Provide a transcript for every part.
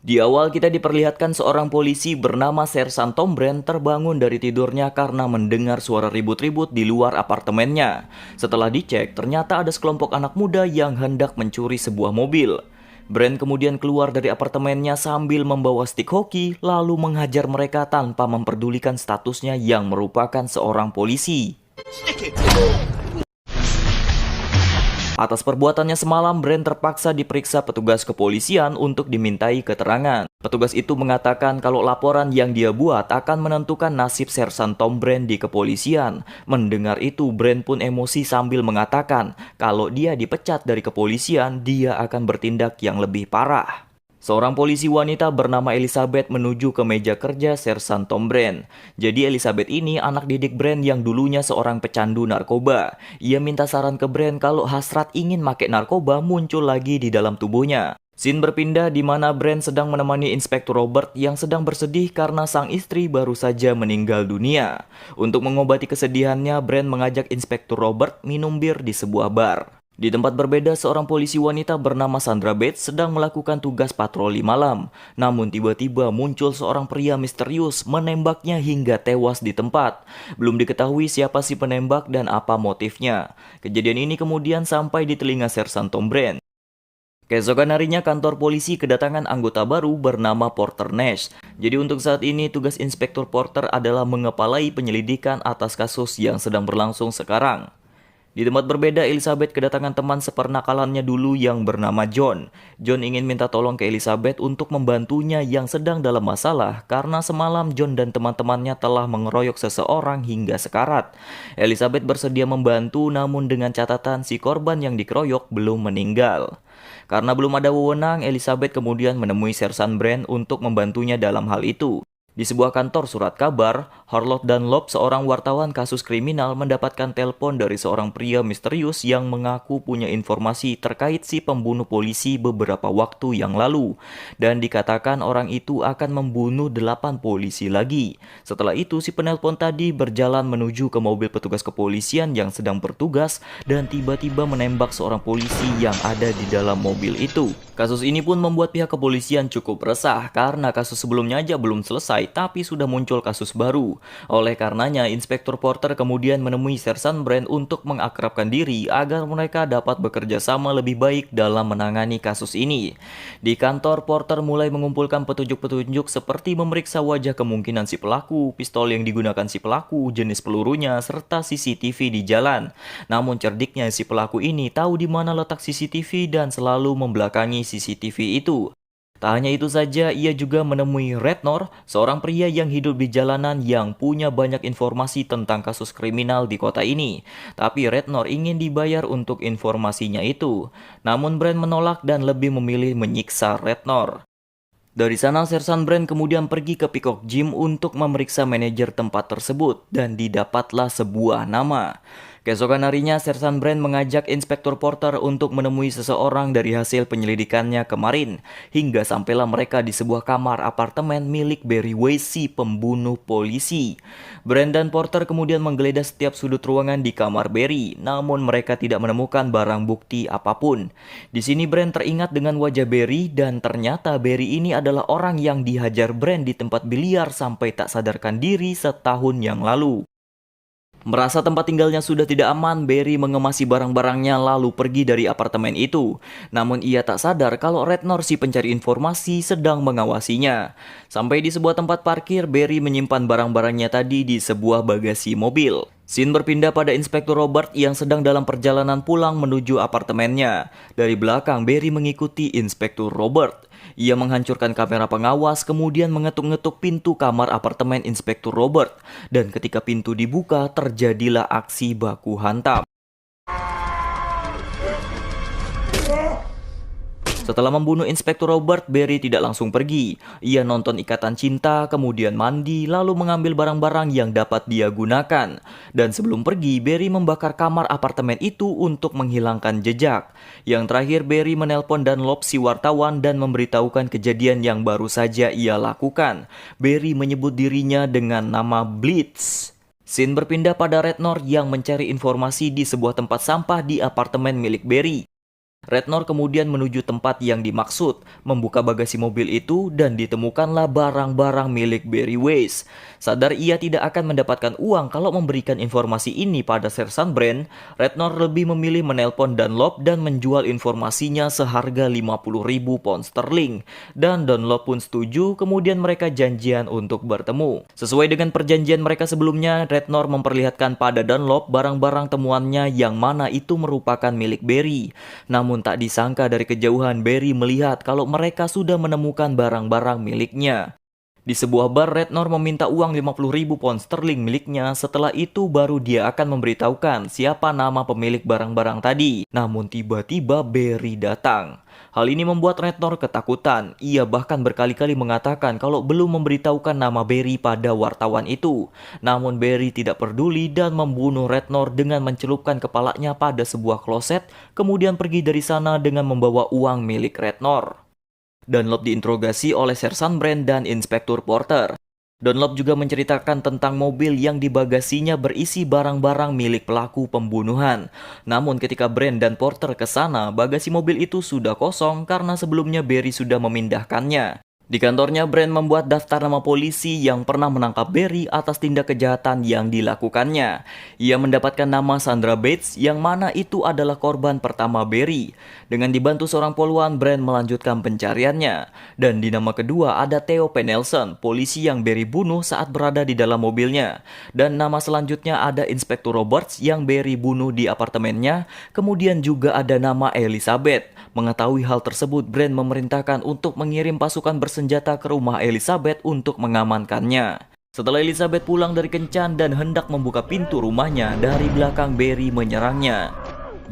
Di awal kita diperlihatkan seorang polisi bernama Sersan Tom Brand terbangun dari tidurnya karena mendengar suara ribut-ribut di luar apartemennya. Setelah dicek, ternyata ada sekelompok anak muda yang hendak mencuri sebuah mobil. Brand kemudian keluar dari apartemennya sambil membawa stik hoki, lalu menghajar mereka tanpa memperdulikan statusnya yang merupakan seorang polisi. Atas perbuatannya semalam, Brand terpaksa diperiksa petugas kepolisian untuk dimintai keterangan. Petugas itu mengatakan kalau laporan yang dia buat akan menentukan nasib Sersan Tom Brand di kepolisian. Mendengar itu, Brand pun emosi sambil mengatakan kalau dia dipecat dari kepolisian, dia akan bertindak yang lebih parah. Seorang polisi wanita bernama Elizabeth menuju ke meja kerja Sersan Tom Brand. Jadi Elizabeth ini anak didik Brand yang dulunya seorang pecandu narkoba. Ia minta saran ke Brand kalau hasrat ingin make narkoba muncul lagi di dalam tubuhnya. Scene berpindah di mana Brand sedang menemani Inspektur Robert yang sedang bersedih karena sang istri baru saja meninggal dunia. Untuk mengobati kesedihannya, Brand mengajak Inspektur Robert minum bir di sebuah bar. Di tempat berbeda, seorang polisi wanita bernama Sandra Bates sedang melakukan tugas patroli malam. Namun tiba-tiba muncul seorang pria misterius menembaknya hingga tewas di tempat. Belum diketahui siapa si penembak dan apa motifnya. Kejadian ini kemudian sampai di telinga Sersan Tom Brand. Keesokan harinya kantor polisi kedatangan anggota baru bernama Porter Nash. Jadi untuk saat ini tugas Inspektur Porter adalah mengepalai penyelidikan atas kasus yang sedang berlangsung sekarang. Di tempat berbeda, Elizabeth kedatangan teman sepernakalannya dulu yang bernama John. John ingin minta tolong ke Elizabeth untuk membantunya yang sedang dalam masalah karena semalam John dan teman-temannya telah mengeroyok seseorang hingga sekarat. Elizabeth bersedia membantu namun dengan catatan si korban yang dikeroyok belum meninggal. Karena belum ada wewenang, Elizabeth kemudian menemui Sersan Brand untuk membantunya dalam hal itu. Di sebuah kantor surat kabar, Harlow Dunlop, seorang wartawan kasus kriminal, mendapatkan telepon dari seorang pria misterius yang mengaku punya informasi terkait si pembunuh polisi beberapa waktu yang lalu. Dan dikatakan orang itu akan membunuh 8 polisi lagi. Setelah itu, si penelpon tadi berjalan menuju ke mobil petugas kepolisian yang sedang bertugas dan tiba-tiba menembak seorang polisi yang ada di dalam mobil itu. Kasus ini pun membuat pihak kepolisian cukup resah karena kasus sebelumnya aja belum selesai tapi sudah muncul kasus baru. Oleh karenanya, Inspektur Porter kemudian menemui Sersan Brand untuk mengakrabkan diri agar mereka dapat bekerja sama lebih baik dalam menangani kasus ini. Di kantor, Porter mulai mengumpulkan petunjuk-petunjuk seperti memeriksa wajah kemungkinan si pelaku, pistol yang digunakan si pelaku, jenis pelurunya, serta CCTV di jalan. Namun cerdiknya si pelaku ini tahu di mana letak CCTV dan selalu membelakangi CCTV itu. Tak hanya itu saja, ia juga menemui Rednor, seorang pria yang hidup di jalanan yang punya banyak informasi tentang kasus kriminal di kota ini. Tapi Rednor ingin dibayar untuk informasinya itu. Namun Brand menolak dan lebih memilih menyiksa Rednor. Dari sana, Sersan Brand kemudian pergi ke Peacock Gym untuk memeriksa manajer tempat tersebut dan didapatlah sebuah nama. Keesokan harinya, Sersan Brand mengajak Inspektur Porter untuk menemui seseorang dari hasil penyelidikannya kemarin. Hingga sampailah mereka di sebuah kamar apartemen milik Barry Weiss, si pembunuh polisi. Brand dan Porter kemudian menggeledah setiap sudut ruangan di kamar Barry, namun mereka tidak menemukan barang bukti apapun. Di sini Brand teringat dengan wajah Barry dan ternyata Barry ini adalah orang yang dihajar Brand di tempat biliar sampai tak sadarkan diri setahun yang lalu. Merasa tempat tinggalnya sudah tidak aman, Barry mengemasi barang-barangnya lalu pergi dari apartemen itu. Namun ia tak sadar kalau Rednor, si pencari informasi, sedang mengawasinya. Sampai di sebuah tempat parkir, Barry menyimpan barang-barangnya tadi di sebuah bagasi mobil. Scene berpindah pada Inspektur Robert yang sedang dalam perjalanan pulang menuju apartemennya. Dari belakang, Barry mengikuti Inspektur Robert. Ia menghancurkan kamera pengawas, kemudian mengetuk-ngetuk pintu kamar apartemen Inspektur Robert. Dan ketika pintu dibuka, terjadilah aksi baku hantam. Setelah membunuh Inspektur Robert, Barry tidak langsung pergi. Ia nonton Ikatan Cinta, kemudian mandi, lalu mengambil barang-barang yang dapat dia gunakan. Dan sebelum pergi, Barry membakar kamar apartemen itu untuk menghilangkan jejak. Yang terakhir, Barry menelpon Dunlop, si wartawan, dan memberitahukan kejadian yang baru saja ia lakukan. Barry menyebut dirinya dengan nama Blitz. Scene berpindah pada Rednor yang mencari informasi di sebuah tempat sampah di apartemen milik Barry. Rednor kemudian menuju tempat yang dimaksud, membuka bagasi mobil itu dan ditemukanlah barang-barang milik Barry Weiss. Sadar ia tidak akan mendapatkan uang kalau memberikan informasi ini pada Sersan Brand, Rednor lebih memilih menelpon Dunlop dan menjual informasinya seharga 50.000 pound sterling. Dan Dunlop pun setuju, kemudian mereka janjian untuk bertemu. Sesuai dengan perjanjian mereka sebelumnya, Rednor memperlihatkan pada Dunlop barang-barang temuannya yang mana itu merupakan milik Barry. Namun tak disangka dari kejauhan Barry melihat kalau mereka sudah menemukan barang-barang miliknya. Di sebuah bar, Rednor meminta uang 50.000 pound sterling miliknya. Setelah itu baru dia akan memberitahukan siapa nama pemilik barang-barang tadi. Namun tiba-tiba Barry datang. Hal ini membuat Rednor ketakutan. Ia bahkan berkali-kali mengatakan kalau belum memberitahukan nama Barry pada wartawan itu. Namun Barry tidak peduli dan membunuh Rednor dengan mencelupkan kepalanya pada sebuah kloset, kemudian pergi dari sana dengan membawa uang milik Rednor. Dunlop diinterogasi oleh Sersan Brand dan Inspektur Porter. Dunlop juga menceritakan tentang mobil yang di bagasinya berisi barang-barang milik pelaku pembunuhan. Namun ketika Brand dan Porter ke sana, bagasi mobil itu sudah kosong karena sebelumnya Barry sudah memindahkannya. Di kantornya, Brand membuat daftar nama polisi yang pernah menangkap Barry atas tindak kejahatan yang dilakukannya. Ia mendapatkan nama Sandra Bates, yang mana itu adalah korban pertama Barry. Dengan dibantu seorang poluan, Brand melanjutkan pencariannya. Dan di nama kedua ada Theo Penelson, polisi yang Barry bunuh saat berada di dalam mobilnya. Dan nama selanjutnya ada Inspektur Roberts yang Barry bunuh di apartemennya. Kemudian juga ada nama Elizabeth. Mengetahui hal tersebut, Brand memerintahkan untuk mengirim pasukan bersenjata ke rumah Elizabeth untuk mengamankannya. Setelah Elizabeth pulang dari kencan dan hendak membuka pintu rumahnya, dari belakang Barry menyerangnya.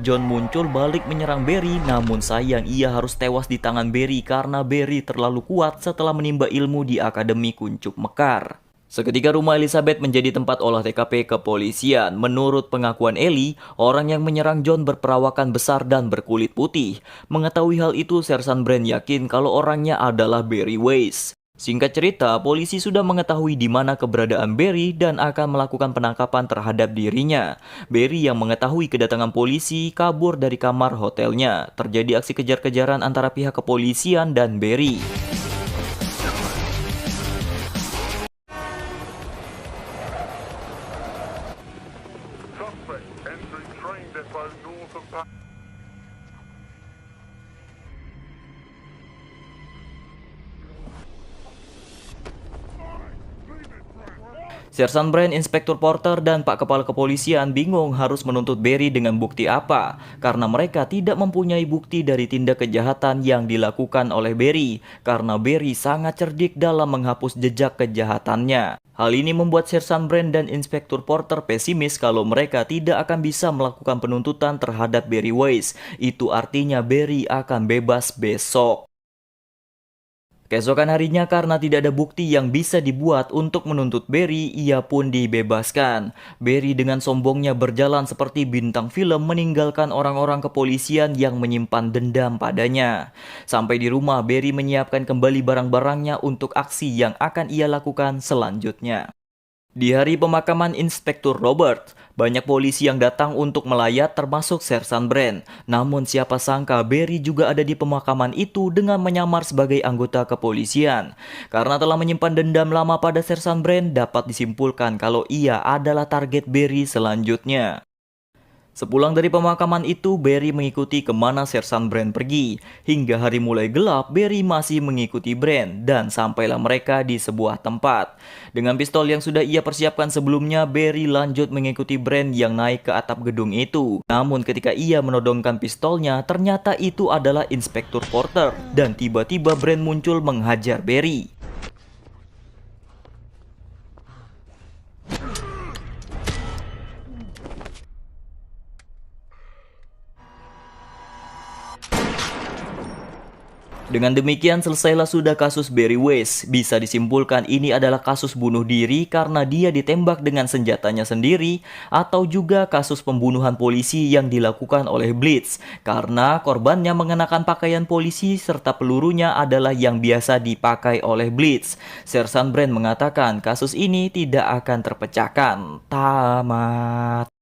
John muncul balik menyerang Barry, namun sayang ia harus tewas di tangan Barry karena Barry terlalu kuat setelah menimba ilmu di Akademi Kuncup Mekar. Seketika rumah Elizabeth menjadi tempat olah TKP kepolisian. Menurut pengakuan Ellie, orang yang menyerang John berperawakan besar dan berkulit putih. Mengetahui hal itu, Sersan Brand yakin kalau orangnya adalah Barry Weiss. Singkat cerita, polisi sudah mengetahui di mana keberadaan Barry dan akan melakukan penangkapan terhadap dirinya. Barry yang mengetahui kedatangan polisi kabur dari kamar hotelnya. Terjadi aksi kejar-kejaran antara pihak kepolisian dan Barry. Sersan Brand, Inspektur Porter, dan Pak Kepala Kepolisian bingung harus menuntut Barry dengan bukti apa, karena mereka tidak mempunyai bukti dari tindak kejahatan yang dilakukan oleh Barry, karena Barry sangat cerdik dalam menghapus jejak kejahatannya. Hal ini membuat Sersan Brand dan Inspektur Porter pesimis kalau mereka tidak akan bisa melakukan penuntutan terhadap Barry Weiss. Itu artinya Barry akan bebas besok. Keesokan harinya, karena tidak ada bukti yang bisa dibuat untuk menuntut Barry, ia pun dibebaskan. Barry dengan sombongnya berjalan seperti bintang film meninggalkan orang-orang kepolisian yang menyimpan dendam padanya. Sampai di rumah, Barry menyiapkan kembali barang-barangnya untuk aksi yang akan ia lakukan selanjutnya. Di hari pemakaman Inspektur Robert, banyak polisi yang datang untuk melayat termasuk Sersan Brand. Namun siapa sangka Barry juga ada di pemakaman itu dengan menyamar sebagai anggota kepolisian. Karena telah menyimpan dendam lama pada Sersan Brand, dapat disimpulkan kalau ia adalah target Barry selanjutnya. Sepulang dari pemakaman itu, Barry mengikuti kemana Sersan Brand pergi. Hingga hari mulai gelap, Barry masih mengikuti Brand dan sampailah mereka di sebuah tempat. Dengan pistol yang sudah ia persiapkan sebelumnya, Barry lanjut mengikuti Brand yang naik ke atap gedung itu. Namun ketika ia menodongkan pistolnya, ternyata itu adalah Inspektur Porter dan tiba-tiba Brand muncul menghajar Barry. Dengan demikian selesailah sudah kasus Barry Weiss. Bisa disimpulkan ini adalah kasus bunuh diri karena dia ditembak dengan senjatanya sendiri, atau juga kasus pembunuhan polisi yang dilakukan oleh Blitz karena korbannya mengenakan pakaian polisi serta pelurunya adalah yang biasa dipakai oleh Blitz. Sersan Brand mengatakan kasus ini tidak akan terpecahkan. Tamat.